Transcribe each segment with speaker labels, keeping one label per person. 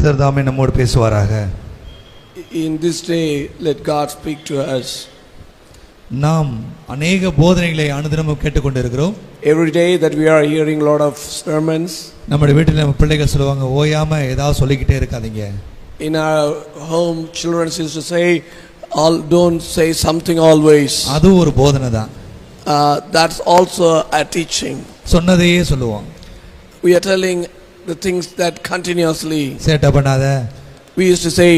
Speaker 1: தாமே நம்மோடு பேசுவாராக.
Speaker 2: In this day let God speak to us.
Speaker 1: நாம் अनेक போதனைகளை அனுதினமும் கேட்டுக்கொண்டிருக்கிறோம்.
Speaker 2: Every day that we are hearing a lot of sermons.
Speaker 1: நம்ம வீட்டில நம்ம பிள்ளைகள் சொல்லுவாங்க ஓயாம ஏதாவது சொல்லிக்கிட்டே இருக்காதீங்க.
Speaker 2: In our home children used to say don't say something always.
Speaker 1: அது ஒரு போதனை தான்.
Speaker 2: That's also a teaching.
Speaker 1: சொன்னதையே சொல்லுவோம்.
Speaker 2: We are telling the things that continuously.
Speaker 1: சேட்ட பண்ணாத.
Speaker 2: We used to say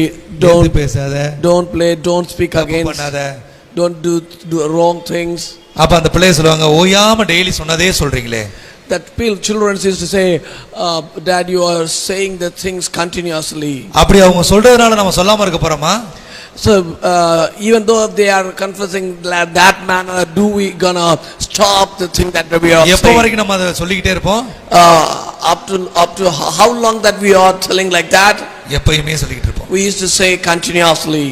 Speaker 2: don't
Speaker 1: பேசாத.
Speaker 2: Don't play, don't speak against.
Speaker 1: பண்ணாத.
Speaker 2: Don't do wrong things.
Speaker 1: அப்ப அந்த பிள்ளைய சொல்லுவாங்க ஓயாம டெய்லி சொன்னதே சொல்றீங்களே.
Speaker 2: That children used to say dad you are saying the things continuously.
Speaker 1: அப்படி அவங்க சொல்றதனால நம்ம சொல்லாம இருக்க போறோமா?
Speaker 2: So even though they are confessing that manner, do we gonna stop the thing that we are saying?
Speaker 1: எப்ப வரைக்கும் நம்ம அத சொல்லிக்கிட்டே இருப்போம்?
Speaker 2: Up to how long that we are telling like that?
Speaker 1: எப்பயுமே சொல்லிக்கிட்டு இருப்போம்.
Speaker 2: We used to say continuously.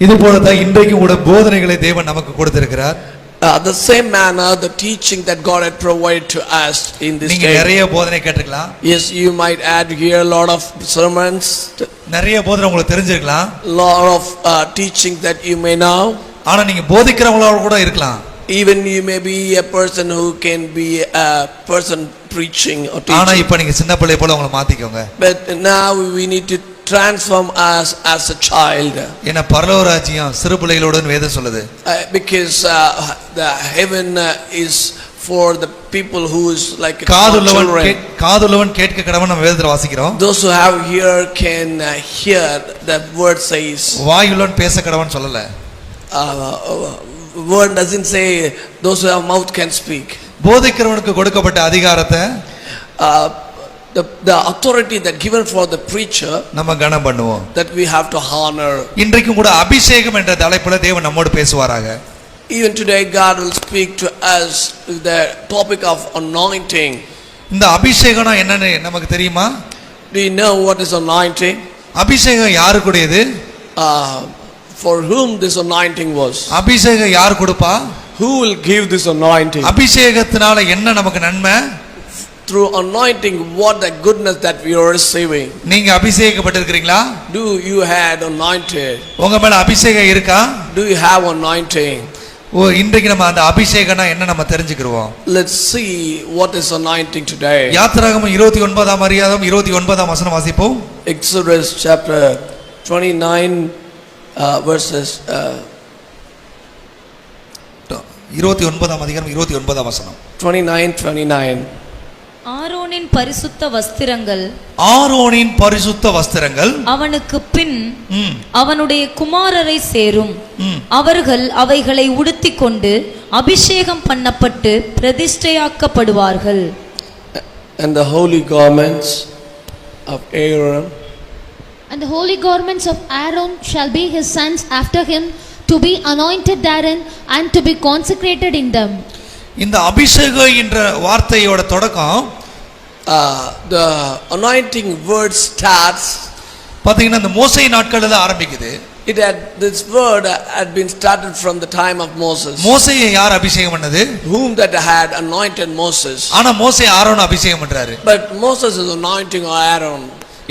Speaker 1: இது போல தான் இன்றைக்கு கூட போதனைகளை தேவன் நமக்கு கொடுத்திருக்கிறார்.
Speaker 2: The same manner the teaching that God had provided to us in this day.
Speaker 1: நீங்க நிறைய போதனை கேட்டிருக்கலாம்.
Speaker 2: Yes, you might add here a lot of sermons.
Speaker 1: நிறைய போதனை உங்களுக்கு தெரிஞ்சிருக்கலாம்.
Speaker 2: Lot of teaching that you may know.
Speaker 1: ஆனா நீங்க போதிக்கிறவங்களோட கூட இருக்கலாம்.
Speaker 2: Even you may be a person who can be a person preaching or teaching.
Speaker 1: ஆனா இப்போ நீங்க சின்ன பிள்ளை போல உங்களை மாத்திக்கோங்க.
Speaker 2: But now we need to transform us as a child.
Speaker 1: ஏன்னா பரலோக ராஜ்யம் சிறு பிள்ளைகளோடுன்னு வேதம் சொல்லுது.
Speaker 2: Because the heaven is for the people who is like
Speaker 1: children. காதுள்ளவன் கேட்க கடவன் நம்ம வேதத்துல வாசிக்கிறோம்.
Speaker 2: Those who have ear can hear the word says.
Speaker 1: வாயுள்ளவன் பேச கடவன் சொல்லல.
Speaker 2: Word doesn't say those who have mouth can speak.
Speaker 1: போதிக்கிறவனுக்கு கொடுக்கப்பட்ட அதிகாரத்தை
Speaker 2: the authority that given for the preacher
Speaker 1: நம்ம கனம் பண்ணுவோம்.
Speaker 2: That we have to honor.
Speaker 1: இன்றைக்கும் கூட அபிஷேகம் என்ற தலைப்புல தேவன் நம்மோடு பேசுவாராக.
Speaker 2: Even today God will speak to us the topic of anointing.
Speaker 1: இந்த அபிஷேகம்னா என்னன்னு நமக்கு தெரியுமா?
Speaker 2: Do you know what is anointing?
Speaker 1: அபிஷேகம் யாருக்குடையது?
Speaker 2: For whom this anointing was?
Speaker 1: அபிஷேகம் யார் கொடுப்பா?
Speaker 2: Who will give this anointing?
Speaker 1: அபிஷேகத்தினால என்ன நமக்கு நன்மை?
Speaker 2: Through anointing what the goodness that we are receiving.
Speaker 1: நீங்க அபிஷேகப்பட்டிருக்கீங்களா?
Speaker 2: Do you had anointed?
Speaker 1: உங்க மேல அபிஷேகம் இருக்கா?
Speaker 2: Do you have anointing?
Speaker 1: இன்றைக்கு நம்ம அந்த அபிஷேகம்னா என்ன நம்ம தெரிஞ்சுக்கிறோம்.
Speaker 2: Let's see what is anointing today.
Speaker 1: யாத்திராகமம் 29ஆம் அதிகாரம் 29ஆம் வசனம் வாசிப்போம்.
Speaker 2: Exodus chapter 29 verses
Speaker 1: 29ஆம் அதிகாரம் 29ஆம் வசனம்.
Speaker 2: 29
Speaker 3: ஆரோனின் பரிசுத்த வஸ்திரங்கள்
Speaker 1: அவனுக்கு
Speaker 3: பின் அவனுடைய குமாரரை சேரும். அவர்கள் அவைகளை உடுத்திக் கொண்டு அபிஷேகம் பண்ணப்பட்டு பிரதிஷ்டையாக்கப்படுவார்கள்.
Speaker 2: And the holy garments of Aaron
Speaker 4: shall be his sons after him, to be anointed therein and to be consecrated in them.
Speaker 1: இந்த அபிஷேகம் என்ற வார்த்தையோட தொடக்கம்
Speaker 2: the anointing word starts
Speaker 1: பாத்தீங்கன்னா இந்த மோசே நாட்கள்ல ஆரம்பிக்குது.
Speaker 2: This word had been started from the time of Moses.
Speaker 1: மோசேயை யார் அபிஷேகம் பண்ணது?
Speaker 2: Whom that had anointed Moses.
Speaker 1: ஆனா மோசே ஆரோன் அபிஷேகம் பண்றாரு.
Speaker 2: But Moses is anointing Aaron.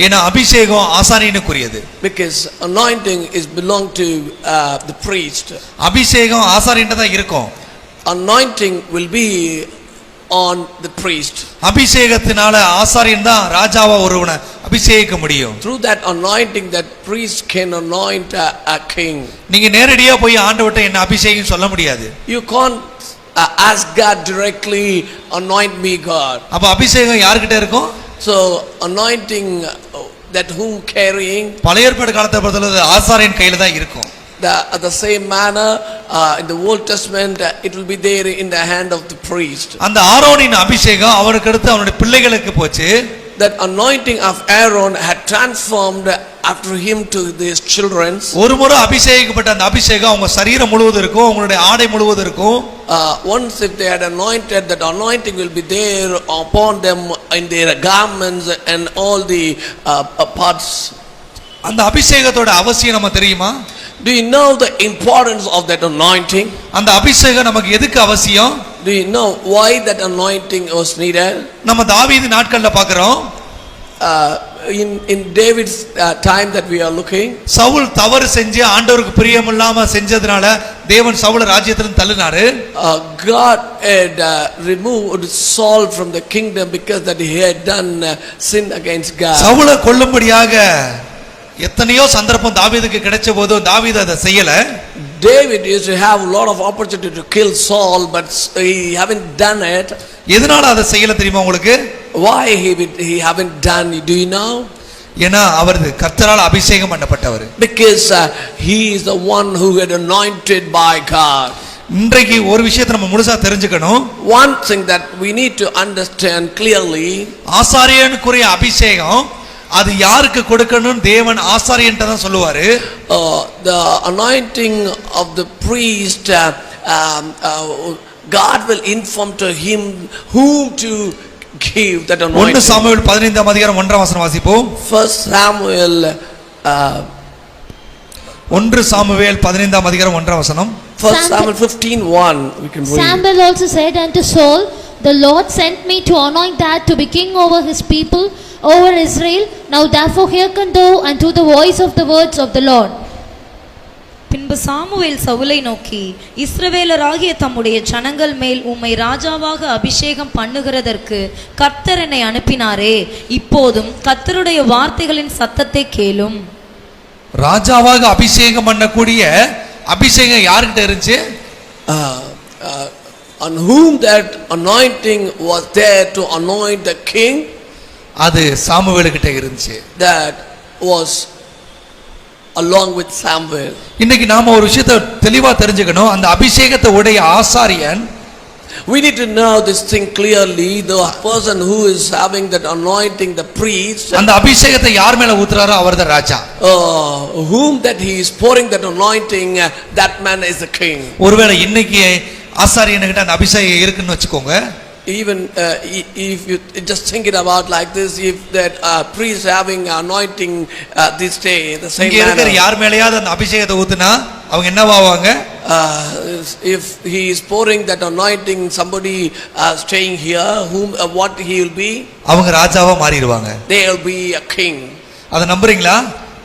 Speaker 1: ஏன்னா அபிஷேகம் ஆசாரியனுக்குரியது.
Speaker 2: Because anointing is belong to the priest.
Speaker 1: அபிஷேகம் ஆசாரியன்ட்ட தான் இருக்கும்.
Speaker 2: Anointing will be on the priest.
Speaker 1: அபிஷேகத்தினால ஆசாரியன் தான் ராஜாவா ஒருவனை அபிஷேகிக்க முடியும்.
Speaker 2: Through that anointing that priest can anoint a king.
Speaker 1: நீங்க நேரடியா போய் ஆண்டவர்ட்ட என்ன அபிஷேகம் சொல்ல முடியாது.
Speaker 2: You can't ask God directly anoint me God.
Speaker 1: அப்ப அபிஷேகம் யார்கிட்ட இருக்கும்?
Speaker 2: So anointing that whom carrying
Speaker 1: பழைய ஏற்பாடு காலத்தை பொறுத்தவரை ஆசாரியன் கையில தான் இருக்கும்.
Speaker 2: The same manner in the Old Testament it will be there in the hand of the priest.
Speaker 1: அந்த ஆரோனின் அபிஷேகம் அவருக்கு அடுத்து அவருடைய பிள்ளைகளுக்கு போச்சு.
Speaker 2: That anointing of Aaron had transformed after him to these children.
Speaker 1: ஒரு முறை அபிஷேகிக்கப்பட்ட அந்த அபிஷேகம் அவங்க சரீரம் முழுவதும் இருக்கும், அவங்களுடைய ஆடை முழுவதும் இருக்கும்.
Speaker 2: Once if they had anointed, that anointing will be there upon them in their garments and all the parts.
Speaker 1: அந்த அபிஷேகத்தோட அவசியம் நமக்கு தெரியுமா?
Speaker 2: Do you know the importance of that anointing?
Speaker 1: அந்த அபிஷேகம் நமக்கு எதுக்கு அவசியம்?
Speaker 2: Do you know why that anointing was needed?
Speaker 1: நம்ம தாவீது நாட்கள்ல பார்க்கிறோம்.
Speaker 2: in David's time that we are looking,
Speaker 1: Saul தவறு செஞ்சு ஆண்டவருக்கு பிரியமில்லாம செஞ்சதுனால தேவன் சவுலை ராஜ்யத்திலிருந்து தள்ளினாரு.
Speaker 2: God had removed Saul from the kingdom because that he had done sin against God.
Speaker 1: சவுலை கொல்லும்படியாக எத்தனையோ சந்தர்ப்பம் தாவீதுக்கு கிடைச்ச போது தாவீது அதை செய்யல.
Speaker 2: David used to have a lot of opportunity to kill Saul, but he haven't done it.
Speaker 1: எதனால அதை செய்யல தெரியுமா உங்களுக்கு?
Speaker 2: Why he haven't done, do you know?
Speaker 1: ஏன்னா அவர் கர்த்தரால் அபிஷேகம் பண்ணப்பட்டவர்.
Speaker 2: Because he is the one who had anointed by God.
Speaker 1: இன்றைக்கு ஒரு விஷயத்தை நம்ம முழுசா தெரிஞ்சுக்கணும்.
Speaker 2: One thing that we need to understand clearly,
Speaker 1: ஆசாரியனுக்குரிய அபிஷேகம் அது யாருக்கு கொடுக்கணும் தேவன் ஆசாரியன்ட்ட தான் சொல்லுவாரு.
Speaker 2: The anointing of the priest, God will inform to him whom to give that anointing.
Speaker 1: 1 Samuel 15ஆம் அதிகாரம் 1ஆம் வசனம் வாசிப்போம்.
Speaker 2: 1 Samuel
Speaker 1: 1 சாமுவேல் 15ஆம் அதிகாரம் 1ஆம் வசனம்.
Speaker 2: 1 Samuel 15:1 we can read.
Speaker 4: Samuel also said unto Saul, the Lord sent me to anoint that to be king over his people, over Israel. Now therefore hearken thou unto the voice of the words of the Lord.
Speaker 3: பின்பு Samuel சவுலை நோக்கி, இஸ்ரவேலராகிய தம்முடைய ஜனங்கள் மேல் உம்மை ராஜாவாக அபிஷேகம் பண்ணுகிறதற்கு கர்த்தர் என்னை அனுப்பினாரே, இப்போதும் கர்த்தருடைய வார்த்தைகளின் சத்தத்தை கேளும்.
Speaker 1: ராஜாவாக அபிஷேகம் பண்ணக்கூடிய அபிஷேகம் யார்கிட்ட இருந்துச்சு?
Speaker 2: On whom that anointing was there to anoint the king?
Speaker 1: அது சாமுவேலுக்கிட்ட இருந்துச்சு.
Speaker 2: That was along with Samuel.
Speaker 1: இன்னைக்கு நாம ஒரு விஷயத்தை தெளிவா தெரிஞ்சுக்கணும். அந்த அபிஷேகத்தை உடைய ஆசாரியன்,
Speaker 2: we need to know this thing clearly. The person who is having that anointing, the priest,
Speaker 1: அந்த அபிஷேகத்தை யார் மேல ஊத்துறாரோ அவர்தான் ராஜா.
Speaker 2: whom that he is pouring that anointing, that man is the king.
Speaker 1: ஒருவேளை இன்னைக்கு ஆசாரியன்கிட்ட அந்த அபிஷேகம் இருக்குன்னு வச்சுக்கோங்க.
Speaker 2: Even if you just think it about like this, if that priest having anointing this day, the same
Speaker 1: இங்க இருக்கிற
Speaker 2: manner,
Speaker 1: யார் மேலயாவது அந்த அபிஷேகத்தை ஊத்துனா அவங்க என்னவாவாங்க?
Speaker 2: if he is pouring that anointing, somebody staying here, whom what he will be?
Speaker 1: அவங்க ராஜாவா மாறிடுவாங்க.
Speaker 2: They will be a king.
Speaker 1: அதை நம்புறீங்களா?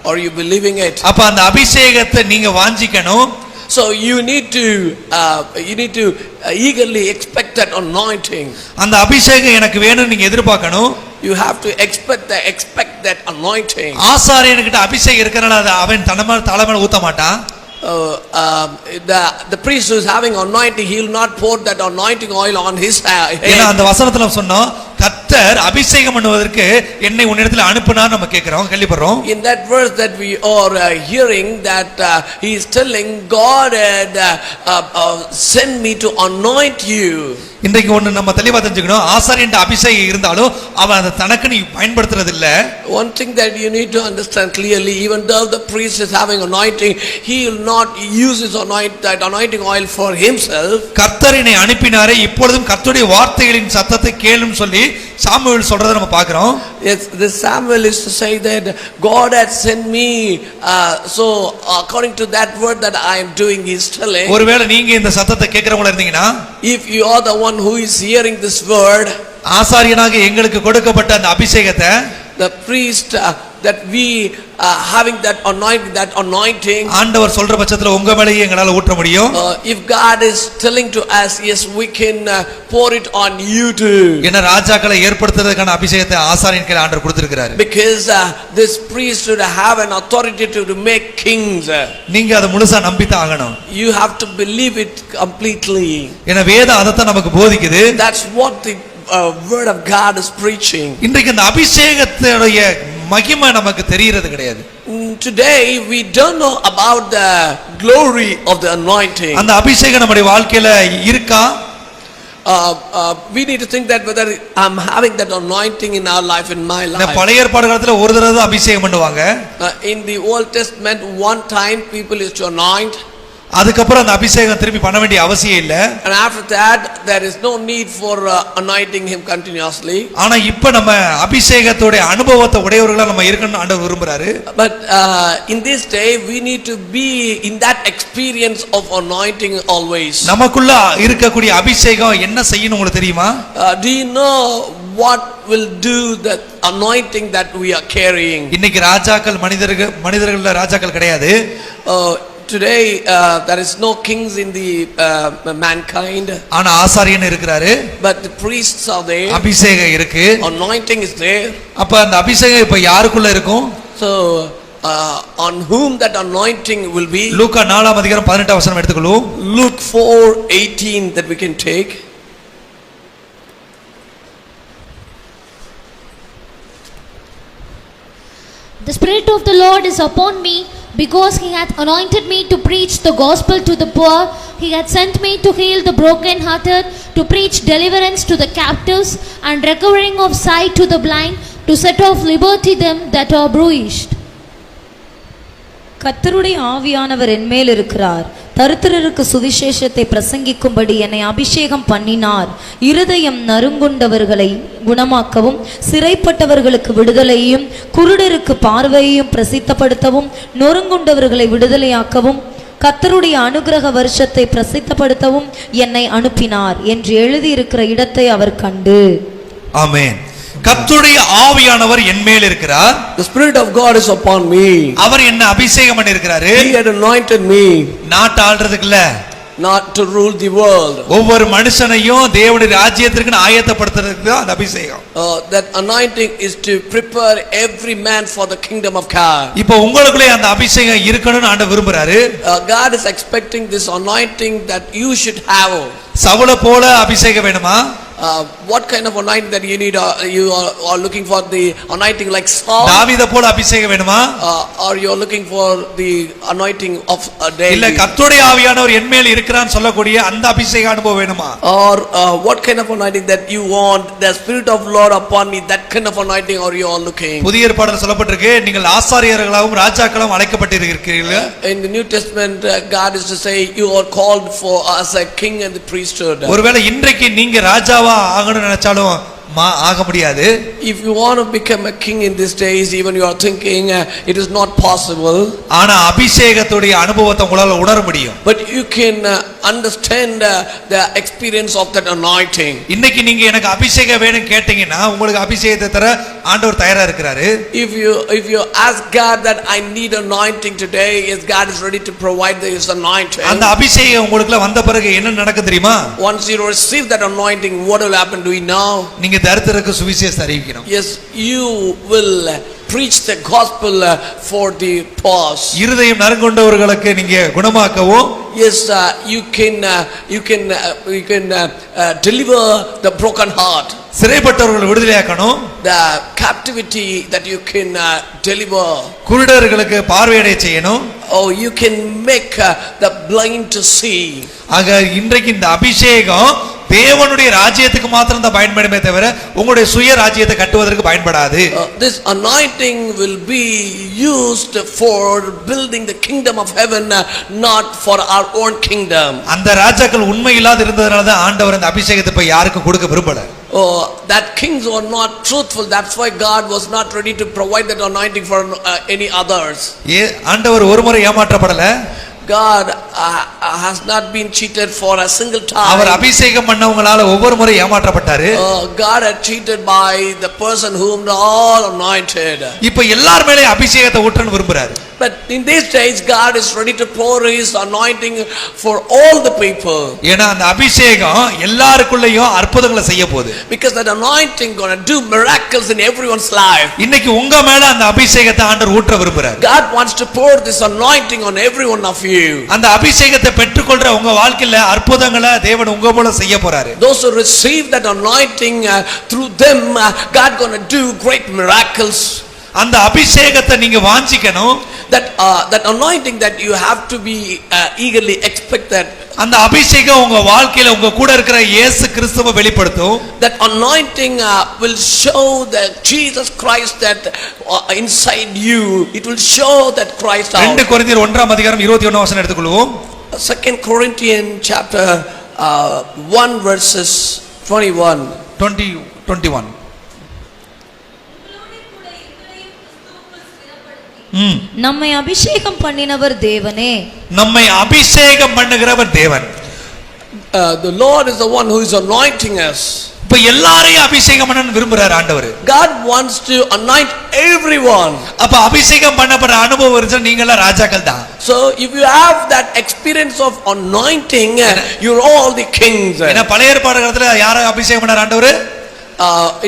Speaker 2: Are you believing it?
Speaker 1: அப்ப அந்த அபிஷேகத்தை நீங்க வாஞ்சிக்கணும்.
Speaker 2: So you need to eagerly expect that anointing.
Speaker 1: அந்த அபிஷேகம் எனக்கு வேணும்னு நீங்க எதிர்பார்க்கணும்.
Speaker 2: You have to expect that anointing.
Speaker 1: ஆசாரியன்கிட்ட அபிஷேகம் இருக்கறனால அவன் தலைமையில ஊத்த மாட்டான்.
Speaker 2: The priest who is having anointing, he will not pour that anointing oil on his head.
Speaker 1: ஏன்னா அந்த வசனத்துல சொன்னோம், கர்த்தர் அபிஷேகம் பண்ணுவதற்கு என்னை உன்னிடத்தில் அனுப்புனார் நம்ம கேக்குறோம், கேள்விப்படுறோம்.
Speaker 2: In that verse that we are hearing, that he is telling God had sent me to anoint you.
Speaker 1: இன்றைக்கு ஒன்னு நம்ம தெளிவா தெரிஞ்சுக்கணும், ஆசாரியன்ட அபிஷேகம் இருந்தாலும் அவன் அதை தனக்கு நீ பயன்படுத்துறது இல்ல.
Speaker 2: One thing that you need to understand clearly, even though the priest is having anointing, he will not use his anointing oil for himself.
Speaker 1: கர்த்தரினை அனுப்பினாரே, இப்பொழுதும் கர்த்தருடைய வார்த்தைகளின் சத்தத்தை கேளும் சொல்லி சாமுவேல் சொல்றதை நம்ம பார்க்கிறோம்.
Speaker 2: Yes, this Samuel is to say that God had sent me, so according to that word that I am doing, he is telling.
Speaker 1: ஒருவேளை நீங்க இந்த சத்தத்தை கேட்கிறவங்களா இருந்தீங்கன்னா,
Speaker 2: if you are the one who is hearing this word,
Speaker 1: ஆசாரியனாக எங்களுக்கு கொடுக்கப்பட்ட அந்த அபிஷேகத்தை,
Speaker 2: the priest that we having that anointing,
Speaker 1: ஆண்டவர் சொல்ற பட்சத்துல உங்க மேலயே எங்களால ஊற்ற முடியும்.
Speaker 2: if God is telling to us, yes, we can pour it on you too.
Speaker 1: ஏன்னா ராஜாக்களை ஏற்படுத்துறதுக்கான அபிஷேகத்தை ஆசாரியன் கையில ஆண்டவர் கொடுத்திருக்கிறார்.
Speaker 2: Because this priest should have an authority to make kings.
Speaker 1: நீங்க அதை முழுசா நம்பித்தான் ஆகணும்.
Speaker 2: You have to believe it completely.
Speaker 1: ஏன்னா வேதம் அதைத்தான் நமக்கு போதிக்குது.
Speaker 2: That's what the word of God is preaching.
Speaker 1: இன்றைக்கு இந்த அபிஷேகத்துடைய மகிமை நமக்கு தெரியறது கிடையாது.
Speaker 2: Today we don't know about the glory of the anointing.
Speaker 1: அந்த அபிஷேகம் நம்முடைய வாழ்க்கையில இருக்கா?
Speaker 2: We need to think that whether I'm having that anointing in our life, in my life.
Speaker 1: பழைய ஏற்பாடு காலத்துல ஒரு தடவை தான் அபிஷேகம் பண்ணுவாங்க.
Speaker 2: In the Old Testament, one time people used to anoint.
Speaker 1: அதுக்கப்புறம் அந்த அபிஷேகம் திருப்பி பண்ண வேண்டிய அவசியம் இல்ல.
Speaker 2: And after that there is no need for anointing him continuously.
Speaker 1: ஆனா இப்ப நம்ம அபிஷேகத்தோட அனுபவத்தை உடையவர்களா நம்ம இருக்கணும்னு ஆண்டவர் விரும்புறாரு.
Speaker 2: But in this day we need to be in that experience of anointing always.
Speaker 1: நமக்குள்ள இருக்கக்கூடிய அபிஷேகம் என்ன செய்யணும் உங்களுக்கு தெரியுமா?
Speaker 2: Do you know what will do the anointing that we are carrying.
Speaker 1: இன்னைக்கு ராஜாக்கள் மனிதர்கள்ல ராஜாக்கள் கிடையாது.
Speaker 2: Today there is no kings in the mankind.
Speaker 1: ஆனா ஆசாரியன் இருக்கிறாரு.
Speaker 2: But the priests are there.
Speaker 1: அபிஷேகம் இருக்கு.
Speaker 2: Anointing is there.
Speaker 1: அப்ப அந்த அபிஷேகம் இப்ப யாருக்குள்ள இருக்கும்?
Speaker 2: So on whom that anointing will be?
Speaker 1: லூக்கா 4ஆம் அதிகாரம் 18ஆம் வசனம் எடுத்துக்கொள்வோம்.
Speaker 2: Luke 4:18 that we can take.
Speaker 4: The Spirit of the Lord is upon me, because He hath anointed me to preach the gospel to the poor. He hath sent me to heal the brokenhearted, to preach deliverance to the captives, and recovering of sight to the blind, to set off liberty them that are bruised.
Speaker 3: கர்த்தருடைய ஆவியானவர் என்மேல் இருக்கிறார். தரித்திரருக்கு சுவிசேஷத்தை பிரசங்கிக்கும்படி என்னை அபிஷேகம் பண்ணினார். இருதயம் நறுங்குண்டவர்களை குணமாக்கவும், சிறைப்பட்டவர்களுக்கு விடுதலையையும், குருடருக்கு பார்வையையும் பிரசித்தப்படுத்தவும், நொறுங்குண்டவர்களை விடுதலையாக்கவும், கர்த்தருடைய அனுக்கிரக வருஷத்தை பிரசித்தப்படுத்தவும் என்னை அனுப்பினார் என்று எழுதியிருக்கிற இடத்தை அவர் கண்டு.
Speaker 1: ஆமென். கர்த்தருடைய ஆவியானவர் என்மேல் இருக்கிறார்.
Speaker 2: The Spirit of God is upon me.
Speaker 1: அவர் என்ன அபிஷேகம் பண்ணி இருக்கிறாரு.
Speaker 2: He had anointed me.
Speaker 1: நாட்டை ஆள்றதுக்கு இல்ல,
Speaker 2: not to rule the world.
Speaker 1: ஒவ்வொரு மனுஷனையும் தேவனுடைய ராஜ்யத்திற்கு ஆயத்தப்படுத்துறதுக்கு தான் அந்த அபிஷேகம்.
Speaker 2: That anointing is to prepare every man for the kingdom of God.
Speaker 1: இப்போ உங்களுக்குள்ளே அந்த அபிஷேகம் இருக்கணும்னு ஆண்டவர் விரும்புறாரு.
Speaker 2: God is expecting this anointing that you should have.
Speaker 1: சவுல போல அபிஷேகம் வேணுமா?
Speaker 2: What kind of anointing that you need? You are looking for the anointing like Saul?
Speaker 1: தாவீத போல அபிஷேகம் வேணுமா?
Speaker 2: Or you are looking for the anointing of David?
Speaker 1: இல்ல கர்த்தருடைய ஆவியானவர் என்மேல் இருக்கிறான்னு சொல்லக்கூடிய அந்த அபிஷேக அனுபவம் வேணுமா?
Speaker 2: Or what kind of anointing that you want? The Spirit of Lord upon me, that kind of anointing, or you are looking?
Speaker 1: புதிய ஏற்பாட்டில் சொல்லப்பட்டிருக்கு, நீங்கள் ஆசாரியர்களாகவும் ராஜாக்களாகவும் அழைக்கப்பட்டிருக்கிறீர்கள்.
Speaker 2: In the New Testament, God is to say you are called for as a king and the priesthood.
Speaker 1: ஒருவேளை இன்றைக்கு நீங்க ராஜாவா ஆகணும்னு நினைச்சாலும் ஆக முடியாது.
Speaker 2: If you want to become a king in these days, even you are thinking it is not possible.
Speaker 1: ஆனா அபிஷேகத்துடைய அனுபவத்தை உங்களால உணர முடியும்.
Speaker 2: But you can understand the experience of that anointing.
Speaker 1: இன்னைக்கு நீங்க எனக்கு அபிஷேகம் வேணும் கேட்டீங்கன்னா உங்களுக்கு அபிஷேகத்தை தர ஆண்டவர் தயாரா இருக்கிறாரு.
Speaker 2: If you ask God that I need anointing today, yes, God is ready to provide this anointing.
Speaker 1: அந்த அபிஷேகம் உங்களுக்குள்ள வந்த பிறகு என்ன நடக்கும் தெரியுமா?
Speaker 2: Once you receive that anointing, what will happen? Do we know?
Speaker 1: நீங்க தரித்திரருக்கு சுவிசேஷத்தை அறிவிக்கணும்.
Speaker 2: Yes, you will preach the gospel for the poor.
Speaker 1: இருதயம் நறுங்குண்டவர்களுக்கு நீங்க குணமாக்கவும்,
Speaker 2: yes, you can deliver the broken heart.
Speaker 1: சிறைப்பட்டவர்களை விடுதலையாக்கணும்.
Speaker 2: The captivity that you can deliver.
Speaker 1: குருடர்களுக்கு பார்வையடைய செய்யணும்.
Speaker 2: Oh, you can make the blind to see.
Speaker 1: ஆக இன்றைக்கு இந்த அபிஷேகம் தேவனுடைய ராஜ்யத்துக்கு மாத்திரம் தான் பயன்படுமே தவிர உங்களுடைய சுய ராஜ்யத்தை கட்டுவதற்கு பயன்படாது.
Speaker 2: This anointing will be used for building the kingdom of heaven, not for our own kingdom.
Speaker 1: அந்த ராஜாக்கள் உண்மை இல்லாத இருந்ததனால தான் ஆண்டவர் அந்த அபிஷேகத்தை போய் யாருக்கும் கொடுக்க விரும்பல.
Speaker 2: Oh, that kings were not truthful. That's why God was not ready to provide that anointing for any others.
Speaker 1: ஆண்டவர் ஒரு முறை ஏமாற்றப்படல.
Speaker 2: God has not been cheated for a single time.
Speaker 1: அவர் அபிஷேகம் பண்ணவங்களால ஒவ்வொரு முறை ஏமாற்றப்பட்டாரு.
Speaker 2: God had cheated by the person whom all anointed.
Speaker 1: இப்போ எல்லார் மேலே அபிஷேகத்தை ஊற்றணும் விரும்புறாரு.
Speaker 2: But in these days God is ready to pour his anointing for all the people.
Speaker 1: ஏனா அந்த அபிஷேகம் எல்லாருக்குள்ளேயும் அற்புதங்களை செய்ய போகுது.
Speaker 2: Because that anointing going to do miracles in everyone's life.
Speaker 1: இன்னைக்கு உங்க மேல அந்த அபிஷேகத்தை ஆண்டவர் ஊற்ற விரும்புறார்.
Speaker 2: God wants to pour this anointing on every one of you.
Speaker 1: அந்த அபிஷேகத்தை பெற்றுக்கொள்ற உங்க வாழ்க்கையில அற்புதங்களை தேவன் உங்க மூலம் செய்ய போறாரு.
Speaker 2: Those who receive that anointing, through them God going to do great miracles.
Speaker 1: அந்த அபிஷேகத்தை நீங்க வாஞ்சிக்கணும்.
Speaker 2: That anointing that you have to be eagerly expect that.
Speaker 1: அந்த அபிஷேகம் உங்க வாழ்க்கையில உங்க கூட இருக்கிற இயேசு கிறிஸ்துவை வெளிப்படுத்தும்.
Speaker 2: That anointing will show that Jesus Christ that inside you. It will show that Christ out.
Speaker 1: 2 கொரிந்தியர் 1ஆம் அதிகாரம் 21ஆம் வசனம் எடுத்துக்கொள்வோம்.
Speaker 2: 2 Corinthians chapter 1 verses 21.
Speaker 3: நம்மை அபிஷேகம் பண்ணினவர் தேவனே.
Speaker 1: நம்மை அபிஷேகம் பண்ணுகிறவர் தேவன்.
Speaker 2: The Lord is the one who is anointing us.
Speaker 1: இப்ப எல்லாரையும் அபிஷேகம் பண்ணனும் விரும்புறார் ஆண்டவர்.
Speaker 2: God wants to anoint everyone.
Speaker 1: அப்ப அபிஷேகம் பண்ணப்படுற அனுபவம் இருந்தா நீங்க எல்லாம் ராஜாக்கள் தான்.
Speaker 2: So if you have that experience of anointing, you're all the kings.
Speaker 1: ஏன்னா பழைய ஏற்பாடு காலத்துல யாரை அபிஷேகம் பண்ணார் ஆண்டவர்?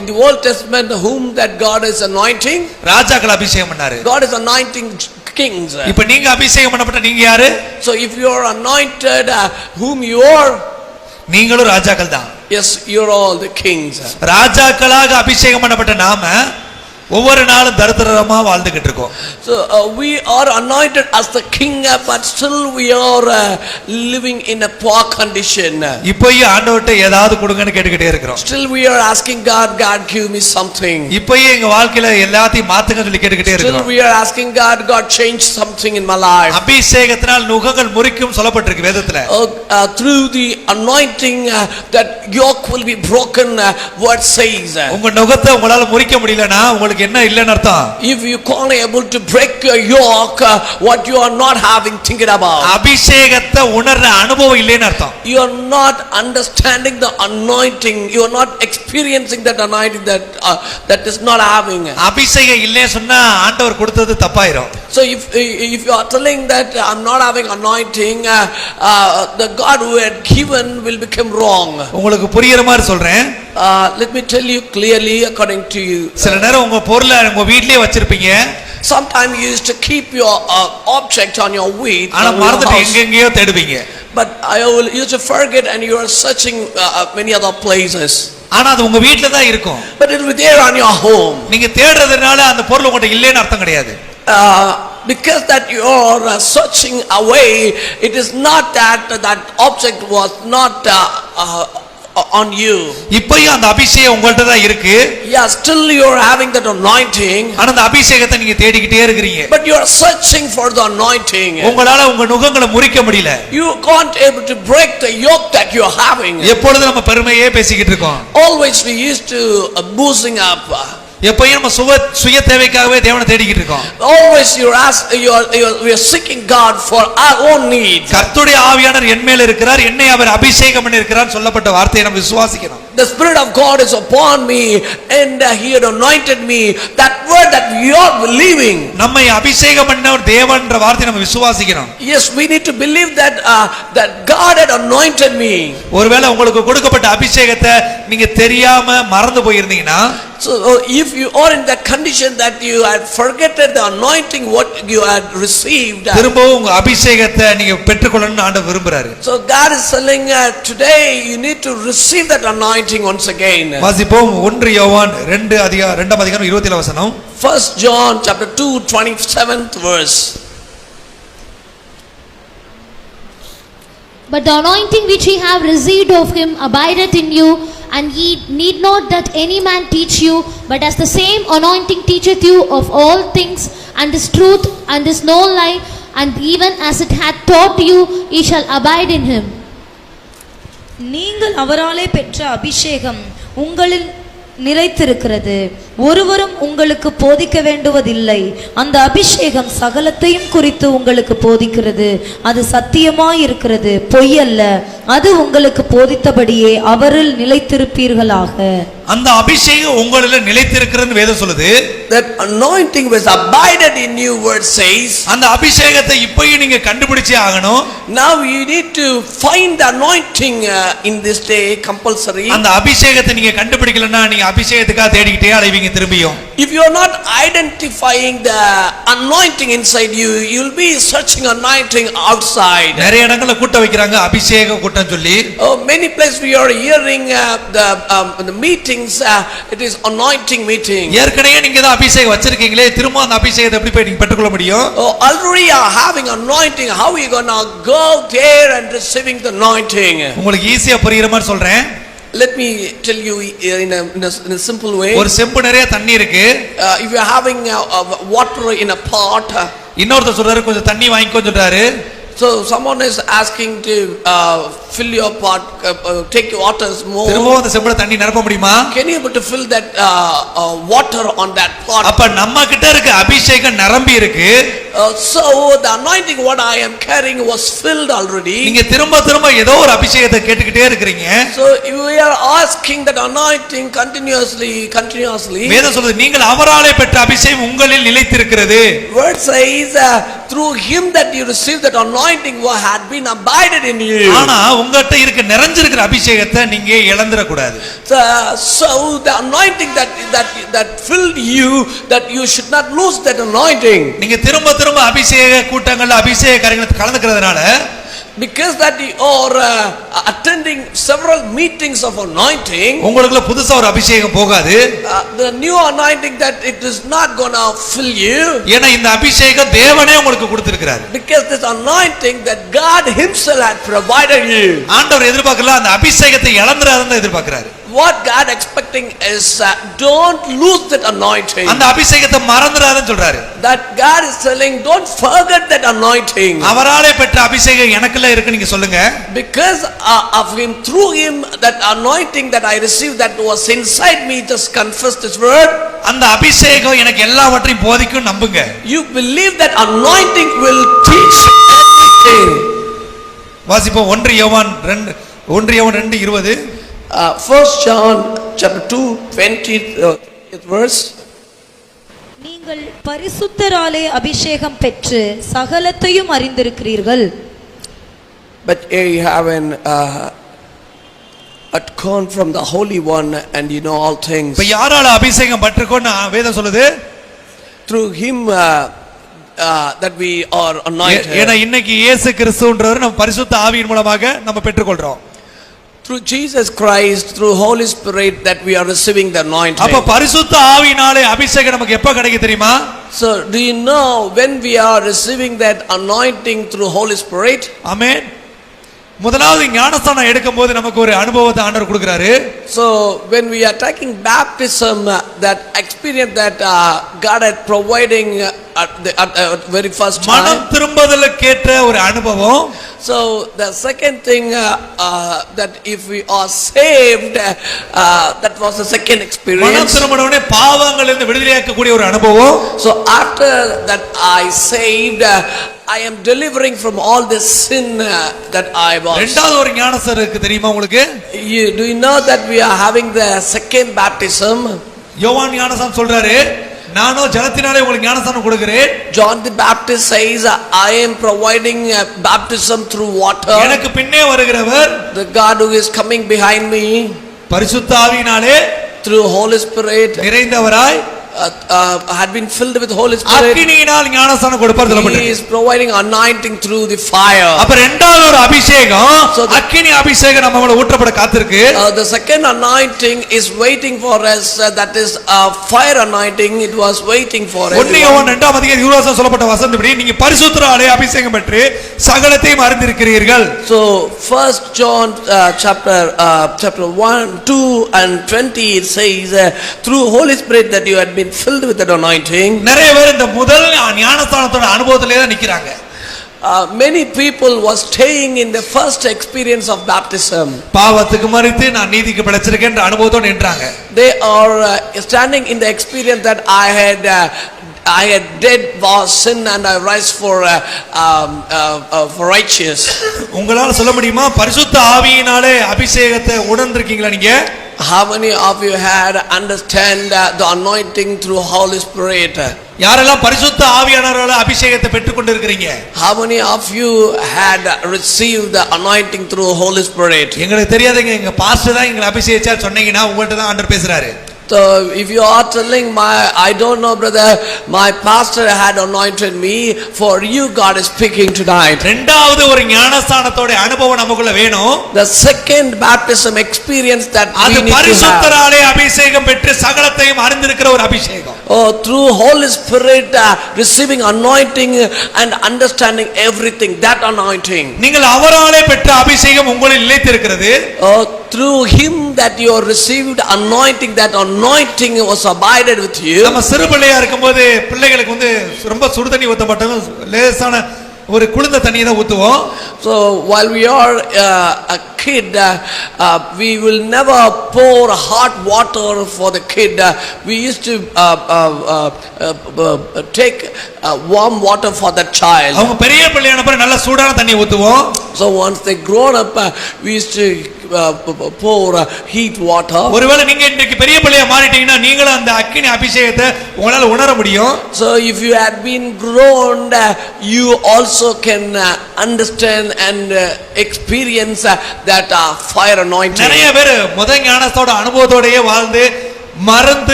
Speaker 2: In the Old Testament, whom that God is anointing?
Speaker 1: ராஜாக்கள் அபிஷேகம் பண்ணாரு.
Speaker 2: God is anointing kings.
Speaker 1: இப்ப நீங்க அபிஷேகம் பண்ணப்பட்ட நீங்க யாரு?
Speaker 2: So if you are anointed, whom you are?
Speaker 1: நீங்களும் ராஜாக்கள் தான்.
Speaker 2: Yes, you're all the kings.
Speaker 1: ராஜாக்களாக அபிஷேகம் பண்ணப்பட்ட நாம ஒவ்வொரு நாளும் தரித்திரமா வாழ்ந்துகிட்டு இருக்கோம்.
Speaker 2: So we are anointed as the king, but still we are living in a poor condition.
Speaker 1: இப்போயே ஆண்டவர்ட்ட ஏதாவது கொடுங்கன்னு கேட்டுக்கிட்டே இருக்கிறோம்.
Speaker 2: Still we are asking God, God give me something.
Speaker 1: இப்போயே எங்க வாழ்க்கையில எல்லாத்தையும் மாத்துங்க சொல்லி கேட்டுக்கிட்டே
Speaker 2: Still
Speaker 1: இருக்கிறோம்.
Speaker 2: we are asking God, God change something in my life.
Speaker 1: அபிஷேகத்தினால் நுகங்கள் முறிக்கும் சொல்லப்பட்டிருக்கு வேதத்துல.
Speaker 2: Through the anointing, that yoke will be broken, word says.
Speaker 1: உங்க நுகத்தை உங்களால முறிக்க முடியலனா உங்களுக்கு என்ன இல்லன்னு அர்த்தம்?
Speaker 2: If you can't able to break your yoke, what you are not having thinking about.
Speaker 1: அபிஷேகத்தை உணர்ற அனுபவம் இல்லைன்னு அர்த்தம்.
Speaker 2: You are not understanding the anointing. You are not experiencing that anointing that is not having.
Speaker 1: அபிஷேகம் இல்லைன்னு சொன்னா ஆண்டவர் கொடுத்தது தப்பாயிரும்.
Speaker 2: So if you are telling that I'm not having anointing, the God who had given will become wrong.
Speaker 1: உங்களுக்கு புரியுற மாதிரி சொல்றேன்.
Speaker 2: Let me tell you clearly according to you.
Speaker 1: சில நேரம் உங்க பொருளை உங்க வீட்லயே வச்சிருப்பீங்க.
Speaker 2: Sometimes you used to keep your object on your feet.
Speaker 1: ஆனா மறந்துட்டு எங்கெங்கயோ தேடுவீங்க.
Speaker 2: But you used to forget and you are searching many other places.
Speaker 1: ஆனா அது உங்க வீட்ல தான் இருக்கும்.
Speaker 2: But it will be there on your home.
Speaker 1: நீங்க தேடுறதுனால அந்த பொருள் உங்ககிட்ட இல்லைன்னு அர்த்தம் கிடையாது.
Speaker 2: Because that you are searching away, it is not that object was not on you.
Speaker 1: இப்பயும் அந்த அபிஷேகம் உங்கள்ட்ட தான் இருக்கு.
Speaker 2: Yeah, still you are having that anointing.
Speaker 1: ஆனா அந்த அபிஷேகத்தை நீங்க தேடிக்கிட்டே இருக்கீங்க.
Speaker 2: But you are searching for the anointing.
Speaker 1: உங்களால உங்க நுகங்களை முறிக்க முடியல.
Speaker 2: You can't able to break the yoke that you are having.
Speaker 1: எப்பொழுது நம்ம பெருமையே பேசிக்கிட்டு இருக்கோம்.
Speaker 2: Always we used to boosting up.
Speaker 1: எப்பயும் நம்ம சுய தேவைக்காகவே தேவனை தேடிக்கிட்டு இருக்கோம்.
Speaker 2: Always we are seeking God for our own needs.
Speaker 1: கர்த்தருடைய ஆவியானவர் என் மேல் இருக்கிறார், என்னை அவர் அபிஷேகம் பண்ணியிருக்கிறார் சொல்லப்பட்ட வார்த்தையை நம்ம விசுவாசிக்கணும்.
Speaker 2: The Spirit of God is upon me and He had anointed me. That word that we are believing.
Speaker 1: நம்மை அபிஷேகம் பண்ணினவர் தேவன்ற வார்த்தையை நம்ம விசுவாசிக்கணும்.
Speaker 2: Yes, we need to believe that God had anointed me.
Speaker 1: ஒருவேளை உங்களுக்கு கொடுக்கப்பட்ட அபிஷேகத்தை நீங்க தெரியாம மறந்து போயிருந்தீங்கன்னா,
Speaker 2: so if you are in that condition that you had forgotten the anointing what you had received,
Speaker 1: திரும்பவும் உங்க அபிஷேகத்தை நீங்க பெற்றுக்கொள்ளணும்னு ஆண்டவர் விரும்புறாரு.
Speaker 2: so God is telling today you need to receive that anointing once again.
Speaker 1: வாசிப்போம் 1 யோவான் 2 அதிகாரம் 27 வசனம்.
Speaker 2: 1 John chapter 2 27th verse.
Speaker 4: But the anointing which ye have received of him abideth in you, and ye need not that any man teach you, but as the same anointing teacheth you of all things, and is truth, and is no lie, and even as it hath taught you, ye shall abide in him.
Speaker 3: நீங்கள் அவராலே பெற்ற அபிஷேகம் உங்களில் நிலைத்திருக்கிறது, ஒருவரும் உங்களுக்கு போதிக்க வேண்டுவதில்லை. அந்த அபிஷேகம் சகலத்தையும் குறித்து உங்களுக்கு போதிக்கிறது. அது சத்தியமாய் இருக்கிறது, பொய்யல்ல. அது உங்களுக்கு போதித்தபடியே அவரில் நிலைத்திருப்பீர்களாக.
Speaker 1: அந்த அபிஷேகம் உங்களில நிலைத்திருக்கிறது வேதம் சொல்லுது.
Speaker 2: That anointing was abided in you, word says.
Speaker 1: அந்த அபிஷேகத்தை இப்போயும் நீங்க கண்டுபிடிச்சே ஆகணும்.
Speaker 2: Now you need to find the anointing in this day compulsory.
Speaker 1: அந்த அபிஷேகத்தை நீங்க கண்டுபிடிக்கலனா நீங்க அபிஷேகத்துக்காக தேடிக்கிட்டே அலைவீங்க திரும்பியும்.
Speaker 2: If you are not identifying the anointing inside you, you will be searching anointing outside.
Speaker 1: நிறைய இடங்கள்ல கூட்ட வைக்கறாங்க அபிஷேக கூட்டம் சொல்லி.
Speaker 2: Many places we are hearing the meetings, it is anointing meeting.
Speaker 1: ஏற்கனவே நீங்க தான் அபிஷேகம் வச்சிருக்கீங்களே, திரும்ப அந்த அபிஷேகத்தை எப்படி போய் நீங்க பெற்றுக்கொள்ள முடியும்?
Speaker 2: Already are having anointing, how you going to go there and receiving the anointing?
Speaker 1: உங்களுக்கு ஈஸியா புரியுற மாதிரி சொல்றேன்.
Speaker 2: Let me tell you in a simple way.
Speaker 1: ஒரு செம்பு நிறைய தண்ணி இருக்கு.
Speaker 2: If you are having water in a pot,
Speaker 1: இன்னொருத்தர் சொல்றாரு கொஞ்சம் தண்ணி வாங்கிக்கோ சொல்றாரு.
Speaker 2: so someone is asking to fill your pot, take your waters more.
Speaker 1: திரும்பவும் அந்த செம்புல தண்ணி நிரப்ப முடியுமா?
Speaker 2: Can you able to fill that water on that pot?
Speaker 1: அப்ப நம்ம கிட்ட இருக்க அபிஷேகம் நிரம்பி இருக்கு.
Speaker 2: So the anointing what I am carrying was filled already.
Speaker 1: நீங்க திரும்ப திரும்ப ஏதோ ஒரு அபிஷேகத்தை கேட்டுக்கிட்டே இருக்கீங்க.
Speaker 2: So we are asking that anointing continuously.
Speaker 1: வேதம் சொல்லுது நீங்கள் அவராலே பெற்ற அபிஷேகம் உங்களில் நிலைத்திருக்கிறது.
Speaker 2: Word says through him that you receive that anointing what had been abided in you.
Speaker 1: ஆனா உங்ககிட்ட இருக்க நிறைஞ்சிருக்கிற அபிஷேகத்தை நீங்க இழந்துற கூடாது.
Speaker 2: So the anointing that filled you, that you should not lose that anointing.
Speaker 1: நீங்க திரும்ப திரும்ப அபிஷேக கூட்டங்கள்ல அபிஷேக காரியங்களை கலந்துக்கிறதுனால,
Speaker 2: because that you are attending several meetings of anointing,
Speaker 1: உங்களுக்குள்ள புதுசா ஒரு அபிஷேகம் போகாது.
Speaker 2: the new anointing that it is not gonna fill you.
Speaker 1: ஏன்னா இந்த அபிஷேகம் தேவனே உங்களுக்கு கொடுத்திருக்கிறார்.
Speaker 2: Because this anointing that God himself had provided you.
Speaker 1: ஆண்டவர் எதிர்பார்க்கல அந்த அபிஷேகத்தை இழந்துறாதன்னு எதிர்பார்க்கிறார்.
Speaker 2: What God expecting is don't lose that anointing.
Speaker 1: அந்த அபிஷேகத்தை மறந்துறாதன்னு சொல்றாரு.
Speaker 2: That God is telling don't forget that anointing.
Speaker 1: அவராலே பெற்ற அபிஷேகம் எனக்குள்ள இருக்கு நீங்க சொல்லுங்க.
Speaker 2: Because of him, through him, that anointing that I received that was inside me, just confess this word.
Speaker 1: அந்த அபிஷேகம் எனக்கு எல்லாவற்றையும் போதிக்கும் நம்புங்க.
Speaker 2: You believe that anointing will teach everything.
Speaker 1: வாசிப்போம் 1 யோவான் 2:20.
Speaker 2: 1 John chapter 2 20th verse.
Speaker 3: நீங்கள் பரிசுத்தராலே அபிஷேகம் பெற்று சகலத்தையும் அறிந்திருக்கிறீர்கள்.
Speaker 2: But you have an corn from the Holy One and you know all things.
Speaker 1: இப்ப யாரால அபிஷேகம் பற்றுக்கோன்னு வேதம் சொல்லுது?
Speaker 2: Through him that we are anointed.
Speaker 1: ஏன்னா இன்னைக்கு இயேசு கிறிஸ்துன்றவர் நம்ம பரிசுத்த ஆவியின் மூலமாக நம்ம பெற்றுக்கொள்றோம்.
Speaker 2: Through Jesus Christ, through Holy Spirit that we are receiving the anointing.
Speaker 1: அப்ப பரிசுத்த ஆவியினாலே அபிஷேகம் நமக்கு எப்ப கிடைக்கும் தெரியுமா?
Speaker 2: So do you know when we are receiving that anointing through Holy Spirit?
Speaker 1: ஆமென். முதலாவது ஞானஸ்நானம் எடுக்கும்போது நமக்கு ஒரு அனுபவத்தை ஆண்டவர் கொடுக்கிறாரு.
Speaker 2: So when we are taking baptism, that experience that God had providing at the very first time.
Speaker 1: மனம் திரும்புதலுக்கேற்ற ஒரு அனுபவம்.
Speaker 2: So the second thing that if we are saved, that was the second experience.
Speaker 1: மனம் திரும்பினவனே பாவங்களிலிருந்து விடுதலையாக்கக்கூடிய ஒரு அனுபவம்.
Speaker 2: So after that I saved, I am delivering from all this sin that I was.
Speaker 1: இரண்டாவது ஒரு ஞானஸ்நானம் இருக்கு தெரியுமா உங்களுக்கு?
Speaker 2: Do you know that we are having the second baptism?
Speaker 1: யோவான் ஞானஸ்நானம் சொல்றாரு, நானோ ஜலத்தினாலே உங்களுக்கு ஞானஸ்நானம் கொடுக்கிறேன்.
Speaker 2: John the Baptist says, I am providing baptism through water.
Speaker 1: எனக்கு பின்னே வருகிறவர்,
Speaker 2: The God who is coming behind me,
Speaker 1: பரிசுத்த ஆவியினாலே
Speaker 2: through Holy Spirit,
Speaker 1: நிறைந்தவராய்
Speaker 2: had been filled with Holy Spirit.
Speaker 1: அக்கினியினால் ஞானஸ்நானம் கொடுப்பார்
Speaker 2: He
Speaker 1: சொல்லப்பட்டிருக்கு.
Speaker 2: is providing anointing through the fire.
Speaker 1: அப்ப இரண்டாவது ஒரு அபிஷேகம், அக்கினி அபிஷேகம் நம்ம மேல ஊற்றப்பட காத்திருக்கு.
Speaker 2: The second anointing is waiting for us, that is fire anointing. It was waiting for us.
Speaker 1: 1 யோவான் 2ஆம் அதிகாரம் 20 சொல்லப்பட்ட வசனப்படி நீங்க பரிசுத்தராலே அபிஷேகம் பெற்று சகலத்தையும் அறிந்திருக்கிறீர்கள்.
Speaker 2: So 1 John chapter 1, 2 and 20 it says through Holy Spirit that you had been filled with that anointing.
Speaker 1: நிறைய பேர் இந்த முதல் ஞானஸ்நானத்தோட அனுபவத்திலே தான் நிக்கறாங்க.
Speaker 2: Many people was staying in the first experience of baptism.
Speaker 1: பாவத்துக்கு மரித்து நான் நீதிக்கு பிழைச்சிருக்கேன்ற அனுபவத்தோட நின்றாங்க.
Speaker 2: They are standing in the experience that I had dead was sin and I rise for righteous.
Speaker 1: உங்களால சொல்ல முடியுமா பரிசுத்த ஆவியினாலே அபிஷேகத்தை உணர்ந்திருக்கீங்களா நீங்க?
Speaker 2: How many of you had understand the anointing through Holy Spirit?
Speaker 1: யாரெல்லாம் பரிசுத்த ஆவியானவரால அபிஷேகத்தை பெற்றுக்கொண்டிருக்கீங்க?
Speaker 2: How many of you had received the anointing through Holy Spirit?
Speaker 1: எங்களுக்கு தெரியாதுங்க, எங்க பாஸ்டர் தான் எங்களை அபிஷேகிச்சார் சொன்னீங்கன்னா உங்கள்ட்ட தான் ஆண்டவர் பேசுறாரு.
Speaker 2: So if you are telling I don't know brother, my pastor had anointed me, for you God is speaking tonight.
Speaker 1: இரண்டாவது ஒரு ஞானஸ்நானத்தோட அனுபவம் நமக்குள்ள வேணும்.
Speaker 2: The second baptism experience that we
Speaker 1: அது
Speaker 2: need to have.
Speaker 1: பரிசுத்தராலே அபிஷேகம் பெற்று சகலத்தையும் அறிந்திருக்கிற ஒரு அபிஷேகம்.
Speaker 2: Oh, through Holy Spirit receiving anointing and understanding everything, that anointing.
Speaker 1: நீங்கள் அவராலே பெற்ற அபிஷேகம் உங்களில் நிலைத்திருக்கிறது.
Speaker 2: Oh, through him that you received anointing, that anointing was abided with you.
Speaker 1: நம்ம சிறு பிள்ளையா இருக்கும்போது பிள்ளைகளுக்கு ரொம்ப சுடு தண்ணி ஊத்தப்பட்டது லேசான ஒரு குளிர்ந்த தண்ணியை தான் ஊத்துவோம்.
Speaker 2: So while we are a kid, we will never pour hot water for the kid. We used to take warm water for that child.
Speaker 1: அவங்க பெரிய பிள்ளையான பிறகு நல்ல சூடான தண்ணி ஊத்துவோம்.
Speaker 2: So once they grown up, we used to pour heat water.
Speaker 1: ஒருவேளை நீங்க இன்னைக்கு பெரிய பிள்ளையா மாறிட்டீங்கன்னா நீங்களும் அந்த அக்கினி அபிஷேகத்தை உங்களால உணர முடியும்.
Speaker 2: So if you had been grown, you also can understand and experience that fire anointing.
Speaker 1: நிறைய பேர் முத ஞானத்தோட அனுபவத்தோடயே வாழ்ந்து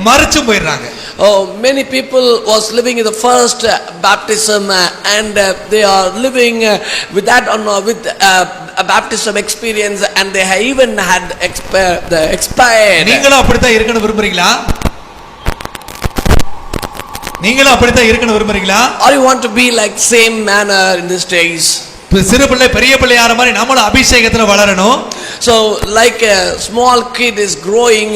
Speaker 1: மறிச்சு போயிடுறாங்க.
Speaker 2: Oh, many people was living in the first baptism and they are living with that with a baptism experience, and they have even had the expired.
Speaker 1: நீங்களும் அப்படித்தான் இருக்கணும் விரும்புறீங்களா? நீங்களும் அப்படித்தான் இருக்கணும் விரும்புறீங்களா?
Speaker 2: Or you want to be like same manner in these days?
Speaker 1: சிறு பிள்ளை பெரிய பிள்ளையார மாதிரி நம்மளும் அபிஷேகத்துல வளரணும்.
Speaker 2: So like a small kid is growing,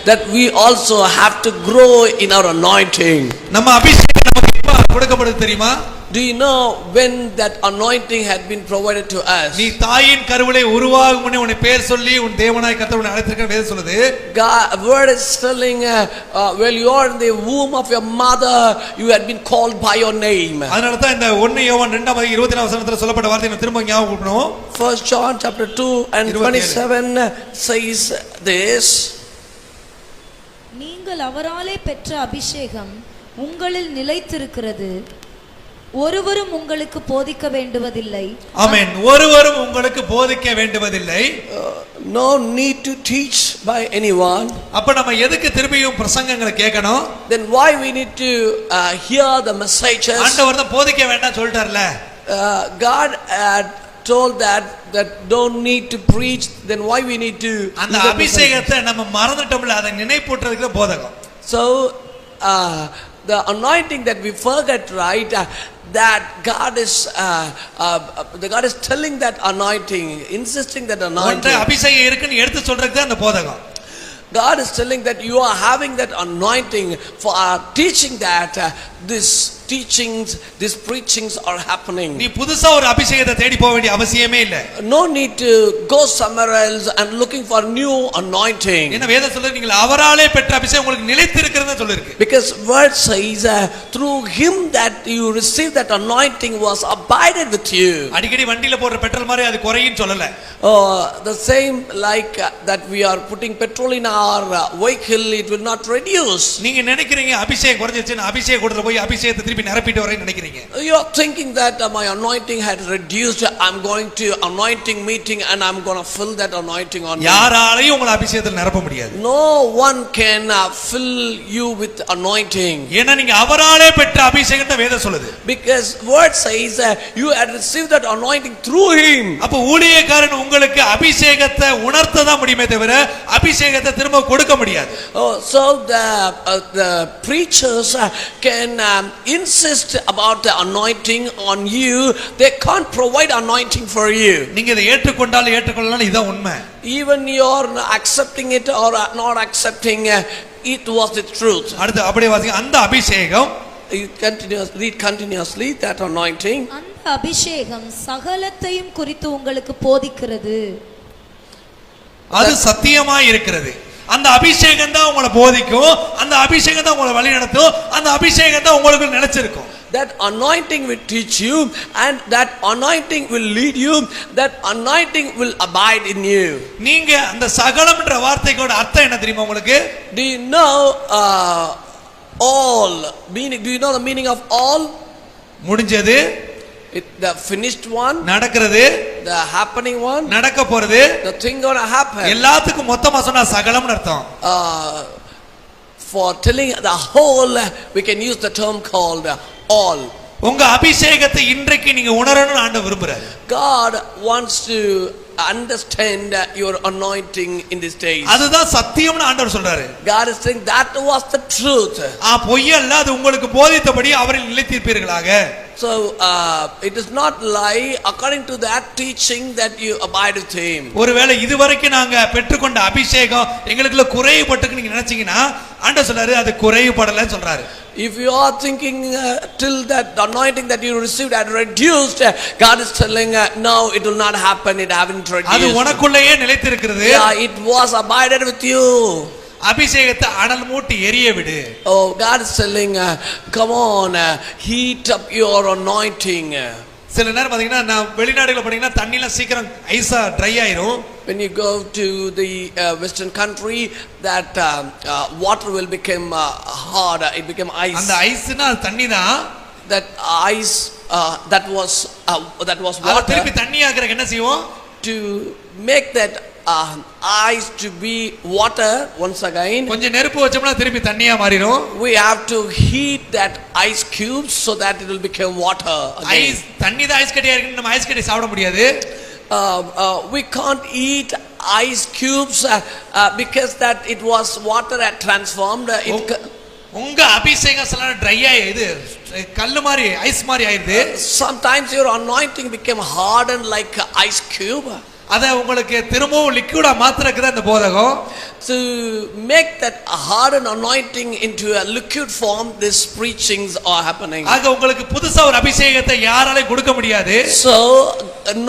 Speaker 2: that we also have to grow in our anointing.
Speaker 1: நம்ம அபிஷேகம் நமக்கு எப்ப கொடுக்கப்படுது தெரியுமா?
Speaker 2: Do you know when that anointing had been provided to us?
Speaker 1: நீ தாயின் கருவிலே உருவாகும் முன்னே உன்னை பேர் சொல்லி உன் தேவனாய் கர்த்தர் உன்னை அழைத்திருக்கிறார் வேதம் சொல்லுது.
Speaker 2: God word is telling while you are in the womb of your mother, you had been called by your name.
Speaker 1: அதனால தான் இந்த 1 யோவான் 2:24 வசனத்துல சொல்லப்பட்ட வார்த்தையை நான் திரும்ப ஞாபகப்படுத்தணும்.
Speaker 2: 1 John chapter 2 and 27 says this.
Speaker 3: நீங்கள் அவராலே பெற்ற அபிஷேகம் உங்களில் நிலைத்திருக்கிறது, ஒருவரும் உங்களுக்கு போதிக்க வேண்டுவதில்லை.
Speaker 1: ஆமென். ஒருவரும் உங்களுக்கு போதிக்க வேண்டுவதில்லை.
Speaker 2: No need to teach by anyone.
Speaker 1: அப்ப நம்ம எதுக்கு திரும்பியும் பிரசங்கங்களை கேட்கணும்?
Speaker 2: Then why we need to hear the messages?
Speaker 1: ஆண்டவர் தான் போதிக்க வேண்டாம் சொல்லிட்டார்ல.
Speaker 2: God had told that don't need to preach, then why we need to
Speaker 1: அந்த அபிஷேகத்தை நம்ம மறந்துட்டோம்ல, அதை நினைப்பூட்டுறதுக்கு போதகம்.
Speaker 2: So the anointing that we forget, right, that God is telling that anointing, insisting that anointing.
Speaker 1: அபிஷேகம் இருக்குன்னு எடுத்து சொல்றதுக்கு தான் அந்த போதகம்.
Speaker 2: God is telling that you are having that anointing for teaching that this teachings, these preachings are happening.
Speaker 1: நீ புதுசா ஒரு அபிஷேகத்தை தேடி போக வேண்டிய அவசியமே இல்ல.
Speaker 2: No need to go somewhere else and looking for new anointing.
Speaker 1: என்ன வேதம் சொல்லுது, நீங்கள் அவராலே பெற்ற அபிஷேகம் உங்களுக்கு நிலைத்திருக்கிறது சொல்லிருக்கு.
Speaker 2: Because word says through him that you receive that anointing was abided with you.
Speaker 1: அடிக்கடி வண்டியில போடுற பெட்ரோல் மாதிரி அது குறையும் சொல்லல.
Speaker 2: The same like that we are putting petrol in our vehicle, it will not reduce.
Speaker 1: நீங்க நினைக்கிறீங்க அபிஷேகம் குறைஞ்சிருச்சுன்னு அபிஷேக கூடத்துல போய் அபிஷேகத்தை திருப்பி நிரப்பிட்டு வரேன்னு நினைக்கிறீங்க.
Speaker 2: You are thinking that my anointing had reduced, I'm going to anointing meeting and I'm going to fill that anointing on me.
Speaker 1: யாராலையும் உங்களை அபிஷேகத்துல நிரப்ப முடியாது.
Speaker 2: No one can fill you with anointing.
Speaker 1: ஏன்னா நீங்க அவராலே பெற்ற அபிஷேகத்தை வேதம் சொல்லுது.
Speaker 2: Because word says you had received that anointing through him.
Speaker 1: அப்ப ஊழியக்காரன் உங்களுக்கு அபிஷேகத்தை உணர்த்த தான் முடியுமே தவிர அபிஷேகத்தை திரும்ப கொடுக்க முடியாது.
Speaker 2: So the preachers can insist about the anointing on you, they can't provide anointing for you.
Speaker 1: நீங்க இதை ஏற்றுக்கொண்டாலும் ஏற்றுக்கொள்ளலாம், இதுதான் உண்மை.
Speaker 2: Even you're accepting it or not accepting, it was the truth.
Speaker 1: அடுத்து அப்படியே வாசிங்க. அந்த அபிஷேகம்,
Speaker 2: read continuously that anointing.
Speaker 3: அந்த அபிஷேகம் சகலத்தையும் குறித்து உங்களுக்கு போதிக்கிறது.
Speaker 1: அது சத்தியமாய் இருக்கிறது. அந்த அபிஷேகம் தான் உங்களை போதிக்கும், அந்த அபிஷேகம் தான் உங்களை வழி நடத்தும், அந்த அபிஷேகம் தான் உங்களுக்கு நிலைச்சிருக்கும்.
Speaker 2: That anointing will teach you and that anointing will lead you, that anointing will abide in you.
Speaker 1: நீங்க அந்த சகலம்ன்ற வார்த்தையோட அர்த்தம் என்ன தெரியுமா உங்களுக்கு?
Speaker 2: Do you know all meaning? Do you know the meaning of all?
Speaker 1: முடிஞ்சது,
Speaker 2: The finished one,
Speaker 1: நடக்கிறது,
Speaker 2: the happening one,
Speaker 1: நடக்க போறது,
Speaker 2: the thing gonna happen.
Speaker 1: எல்லாத்துக்கும் மொத்தமா சொன்னா சகலம்னு அர்த்தம்.
Speaker 2: For telling the whole, we can use the term called all.
Speaker 1: உங்க அபிஷேகத்தை இன்றைக்கு நீங்க உணரணும்னு ஆண்டவர் விரும்புறாரு.
Speaker 2: God wants to understand your anointing in these days.
Speaker 1: அதுதான் சத்தியம்னு ஆண்டவர் சொல்றாரு.
Speaker 2: God is saying that was the truth.
Speaker 1: பொய்யல்ல, அது உங்களுக்கு போதித்தபடி அவரில் நிலைத்திருப்பீர்களாக.
Speaker 2: So it is not lie, according to that teaching that you abide with him.
Speaker 1: ஒருவேளை இதுவரைக்கும் நாங்க பெற்றுக்கொண்ட அபிஷேகம் எங்களுக்குள்ள குறைவுபட்டுக்கு நீங்க நினைச்சீங்கன்னா ஆண்டவர் சொல்றாரு அது குறைவுபடலன்னு சொல்றாரு.
Speaker 2: If you are thinking till that the anointing that you received had reduced, God is telling, no, it will not happen, it haven't
Speaker 1: அது
Speaker 2: reduced.
Speaker 1: உனக்குள்ளேயே நிலைத்திருக்கிறது.
Speaker 2: Yeah, it was abided with you.
Speaker 1: அபிஷேகத்தை அனல் மூட்டி எரிய விடு.
Speaker 2: Oh, God is telling, come on, heat up your anointing.
Speaker 1: சில நேரம் பாத்தீங்கன்னா நான் வெளிநாடுல பாத்தீங்கன்னா தண்ணிலாம் சீக்கிரம் ஐஸா ட்ரை ஆயிரும்.
Speaker 2: When you go to the western country, that water will become hard, it became ice.
Speaker 1: அந்த ஐஸ்னா தண்ணி தான்.
Speaker 2: That ice that was
Speaker 1: அத
Speaker 2: water.
Speaker 1: திருப்பி தண்ணி ஆக்குறதுக்கு என்ன செய்வோம்?
Speaker 2: To make that ice to be water once again,
Speaker 1: கொஞ்சம் நெருப்பு வச்சோம்னா திருப்பி தண்ணியா மாறிடும்.
Speaker 2: we have to heat that ice cubes so that it will become water again.
Speaker 1: Ice தண்ணி தான் ஐஸ் கட்டியா இருக்கு, நம்ம ஐஸ் கட்டி சாப்பிட முடியாது.
Speaker 2: We can't eat ice cubes because that it was water had transformed.
Speaker 1: உங்க அபிஷேகம் சில ட்ரை ஆயிடுது, கல்லு மாதிரி ஐஸ் மாதிரி ஆயிடுது.
Speaker 2: Sometimes your anointing became hardened like ice cube.
Speaker 1: அத உங்களுக்கு திரும்பவும் லிக்விடா மாத்துறதுக்கு தான் இந்த போதகம்.
Speaker 2: To make that hardened anointing into a liquid form, these preachings are happening.
Speaker 1: ஆக உங்களுக்கு புதுசா ஒரு அபிஷேகத்தை யாராலையும் கொடுக்க முடியாது.
Speaker 2: So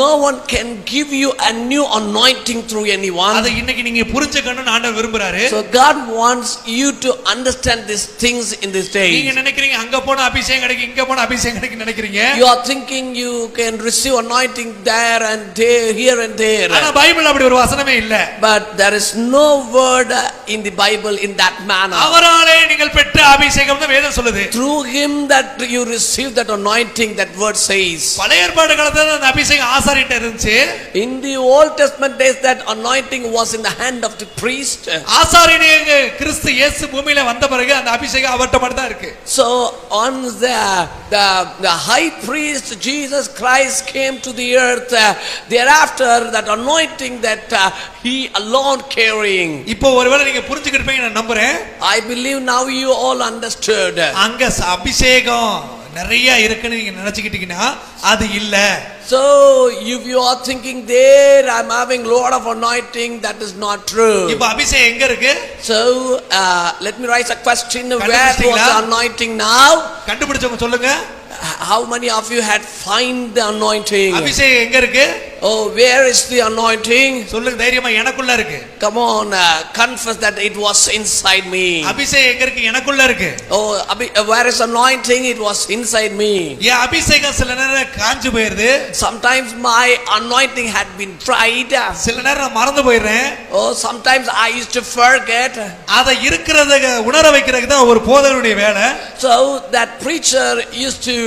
Speaker 2: no one can give you a new anointing through anyone.
Speaker 1: அத இன்னைக்கு நீங்க புரிஞ்சுக்கணும்னு ஆண்டவர் விரும்புறாரு.
Speaker 2: So God wants you to understand these things in this day.
Speaker 1: நீங்க நினைக்கிறீங்க அங்க போனா அபிஷேகம் கிடைக்கும், இங்க போனா அபிஷேகம் கிடைக்கும் நினைக்கிறீங்க.
Speaker 2: You are thinking you can receive anointing there and there, here and there.
Speaker 1: ஆனா பைபிள்ல அப்படி ஒரு வசனமே இல்ல.
Speaker 2: But there is no word in the Bible in that manner.
Speaker 1: அவராலே நீங்கள் பெற்ற அபிஷேகம் தான் வேதம் சொல்லுது.
Speaker 2: Through him that you receive that anointing, that word says.
Speaker 1: பழைய ஏற்பாடு காலத்துல அந்த அபிஷேகம் ஆசாரியட்ட இருந்துச்சு.
Speaker 2: In the Old Testament days, that anointing was in the hand of the priest.
Speaker 1: ஆசாரியனாக கிறிஸ்து இயேசு பூமியில வந்த பிறகு அந்த அபிஷேகம் அவர்ட்ட மட்டும் தான் இருக்கு.
Speaker 2: So on the high priest Jesus Christ came to the earth, thereafter that anointing that he alone carrying.
Speaker 1: இப்போ ஒருவேளை நீங்க புரிஞ்சுக்கிட்டீங்க நான் நம்புறேன்.
Speaker 2: I believe now you all understood.
Speaker 1: அங்க அபிஷேகம் நிறைய இருக்குன்னு நீங்க நினைச்சுக்கிட்டீங்கன்னா அது இல்ல.
Speaker 2: So if you are thinking there I'm having lot of anointing, that is not true.
Speaker 1: இப்போ அபிஷேகம் எங்க இருக்கு?
Speaker 2: So let me raise a question, where was the anointing now?
Speaker 1: கண்டுபிடிச்சவங்க சொல்லுங்க.
Speaker 2: How many of you had find the anointing?
Speaker 1: அபிஷேகம் எங்க இருக்கு?
Speaker 2: Oh, where is the anointing?
Speaker 1: சொல்லுங்க தைரியமா, எனக்குள்ள இருக்கு.
Speaker 2: Come on, confess that it was inside me.
Speaker 1: அபிஷேகம் எங்க இருக்கு? எனக்குள்ள இருக்கு.
Speaker 2: Oh, where is anointing? It was inside me.
Speaker 1: ஏன் அபிஷேகம் சில நேரம் காஞ்சு போயிருது.
Speaker 2: Sometimes my anointing had been dried.
Speaker 1: சில நேரம் மறந்து போயிடுறேன்.
Speaker 2: Oh, sometimes I used to forget.
Speaker 1: அத இருக்கிறத உணர வைக்கிறதுக்கு தான் ஒரு போதகனுடைய வேலை.
Speaker 2: So that preacher used to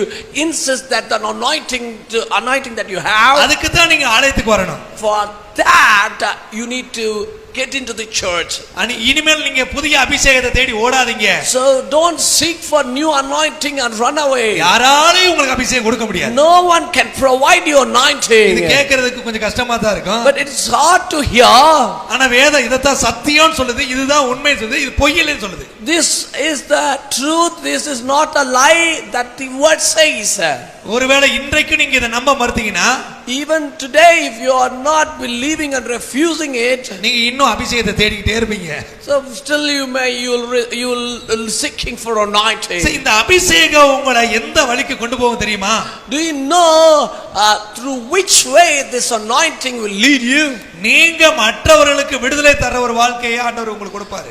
Speaker 2: insist that the anointing that you have,
Speaker 1: அதுக்கு தான் நீங்க ஆலயத்துக்கு வரணும்.
Speaker 2: for that you need to get into the church.
Speaker 1: இனிமேல் நீங்க புதிய அபிஷேகத்தை தேடி ஓடாதீங்க.
Speaker 2: So don't seek for new anointing and run away.
Speaker 1: யாராலையும் உங்களுக்கு அபிஷேகம் கொடுக்க முடியாது.
Speaker 2: No one can provide you anointing.
Speaker 1: இது கேக்குறதுக்கு கொஞ்சம் கஷ்டமா தான் இருக்கும்.
Speaker 2: But it is hard to hear.
Speaker 1: ஆனா வேதம் இதத்தான் சத்தியம்னு சொல்லுது, இதுதான் உண்மை சொல்லுது, இது பொய் இல்லைன்னு சொல்லுது.
Speaker 2: This is the truth, this is not a lie that the word says.
Speaker 1: ஒருவேளை இன்றைக்கு நீங்க இத நம்ப மறுத்தீங்கன்னா,
Speaker 2: even today if you are not believing and refusing it,
Speaker 1: நீங்க இன்னும் அபிஷேகத்தை தேடிக்கிட்டே இருப்பீங்க.
Speaker 2: so still you'll seeking for anointing.
Speaker 1: இந்த அபிஷேகம் உங்களை எந்த வழிக்கு கொண்டு போகும் தெரியுமா?
Speaker 2: Do you know through which way this anointing will lead you?
Speaker 1: நீங்க மற்றவர்களுக்கு விடுதலை தர ஒரு வாழ்க்கையை ஆண்டவர் உங்களுக்கு கொடுப்பாரு.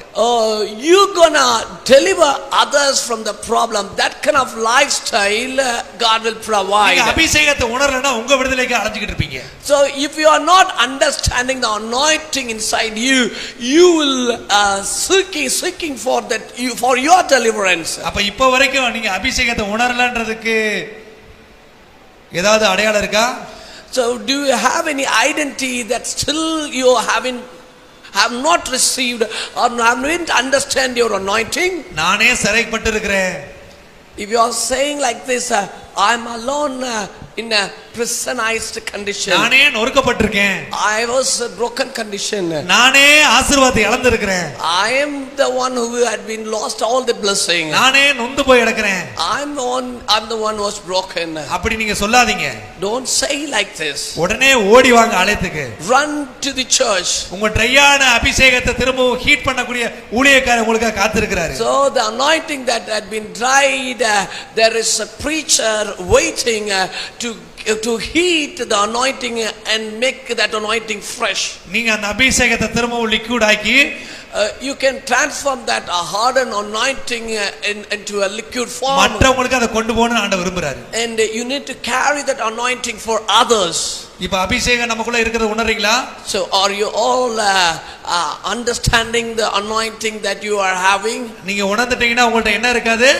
Speaker 2: You gonna deliver others from the problem. That kind of lifestyle God will provide.
Speaker 1: நீங்க அபிஷேகத்தை உணரலனா உங்க விடுதலைக்கு அலைஞ்சிட்டு இருப்பீங்க.
Speaker 2: So if you are not understanding the anointing inside you, you will seeking for that, for your deliverance.
Speaker 1: அப்ப இப்ப வரைக்கும் நீங்க அபிஷேகத்தை உணரலன்றதுக்கு ஏதாவது அடையாளம் இருக்கா?
Speaker 2: So do you have any identity that still you have not received or haven't understand your anointing?
Speaker 1: நானே சிறைப்பட்டு இருக்கிறேன்.
Speaker 2: If you are saying like this, I'm alone in a prisonized condition.
Speaker 1: நானே நொறுக்கப்பட்டிருக்கேன்.
Speaker 2: I was a broken condition.
Speaker 1: நானே ஆசீர்வாதத்தை இழந்திருக்கிறேன்.
Speaker 2: I am the one who had been lost all the blessing.
Speaker 1: நானே நொந்து போய் கிடக்கிறேன்.
Speaker 2: I'm the one who was broken.
Speaker 1: அப்படி நீங்க சொல்லாதீங்க.
Speaker 2: Don't say like this.
Speaker 1: உடனே ஓடி வாங்க ஆலயத்துக்கு.
Speaker 2: Run to the church.
Speaker 1: உங்க ட்ரையான அபிஷேகத்தை திரும்பவும் ஹீட் பண்ணக்கூடிய ஊழியக்காரர் உங்களுக்காக காத்திருக்கிறாரு.
Speaker 2: So the anointing that had been dried, there is a preacher waiting to heat the anointing and make that anointing fresh.
Speaker 1: நீங்க அந்த அபிஷேகத்தை திரும்பவும் லிக்விட் ஆக்கி
Speaker 2: You can transform that hardened anointing into a liquid form.
Speaker 1: மற்றவங்களுக்கு அதை கொண்டு போகணும்னு ஆண்டவர் விரும்புறாரு.
Speaker 2: And you need to carry that anointing for others.
Speaker 1: இப்ப அபிஷேகம் நமக்குள்ள இருக்கிறது உணர்றீங்களா?
Speaker 2: So are you all understanding the anointing that you are having?
Speaker 1: நீங்க உணர்ந்துட்டீங்கன்னா உங்கள்ட்ட என்ன இருக்காது?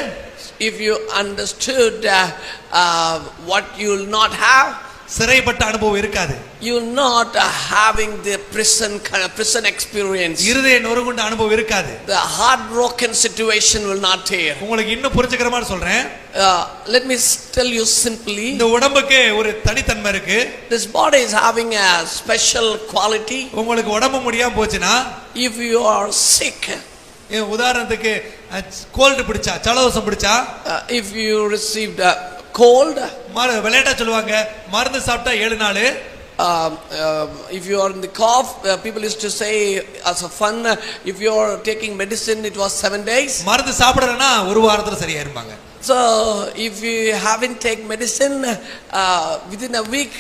Speaker 2: If you understood what you will not have,
Speaker 1: சிறைப்பட்ட அனுபவம் இருக்காது.
Speaker 2: you will not having the prison experience.
Speaker 1: இருதய நொறுங்குண்ட அனுபவம் இருக்காது.
Speaker 2: The heartbroken situation will not tear.
Speaker 1: உங்களுக்கு இன்னும் புரிஞ்சுக்கிற மாதிரி சொல்றேன்.
Speaker 2: Let me tell you simply.
Speaker 1: இந்த உடம்புக்கு ஒரு தனித்தன்மை இருக்கு.
Speaker 2: This body is having a special quality.
Speaker 1: உங்களுக்கு உடம்பு முடியாம போச்சுனா,
Speaker 2: if you are sick,
Speaker 1: உதாரணத்துக்கு கோல்ட் பிடிச்சா, ஜலதோஷம் பிடிச்சா,
Speaker 2: if you received a cold,
Speaker 1: விளையாட்டா சொல்லுவாங்க மருந்து சாப்பிட்டா 7 நாள்.
Speaker 2: If you are in the cough, people used to say as a fun, if you are taking medicine it was 7 days.
Speaker 1: மருந்து சாப்பிடறனா ஒரு வாரத்துல சரியாயிருப்பாங்க.
Speaker 2: So if you haven't taken medicine, within a week